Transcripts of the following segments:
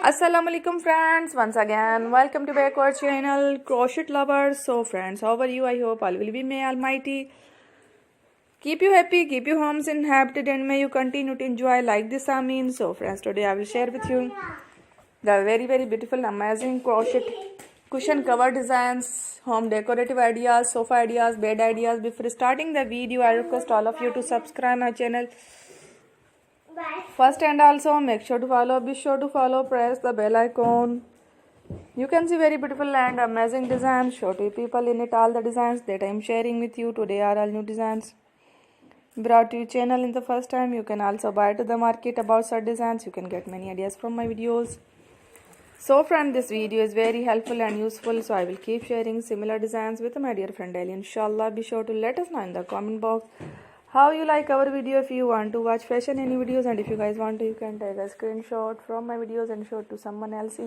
Assalamu alaikum friends, once again welcome to back our channel Crochet Lovers. So friends, how are you? I hope all will be may almighty keep you happy, keep you homes inhabited, and may you continue to enjoy like this. I mean, so friends, today I will share with you the very beautiful amazing crochet cushion cover designs, home decorative ideas, sofa ideas, bed ideas. Before starting the video, I request all of you to subscribe my channel first, and also make sure to follow, be sure to follow, press the bell icon. You can see very beautiful and amazing designs, show to people in it. All the designs that I am sharing with you today are all new designs brought to your channel in the first time. You can also buy to the market about such designs. You can get many ideas from my videos. So friend, this video is very helpful and useful, so I will keep sharing similar designs with my dear friend Ali. Inshallah, be sure to let us know in the comment box how you like our video. If you want to watch fashion any videos, and if you guys want to, you can take a screenshot from my videos and show it to someone else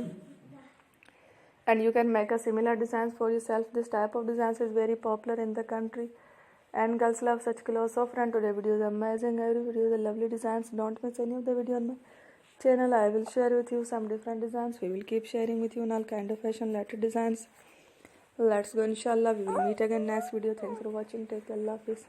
and you can make a similar designs for yourself. This type of designs is very popular in the country and girls love such clothes. So friend, today video is amazing. Every video is a lovely designs. Don't miss any of the video on my channel. I will share with you some different designs. We will keep sharing with you in all kind of fashion related designs. Let's go, inshallah. We will meet again next video. Thanks for watching. Take care. Allah Hafiz.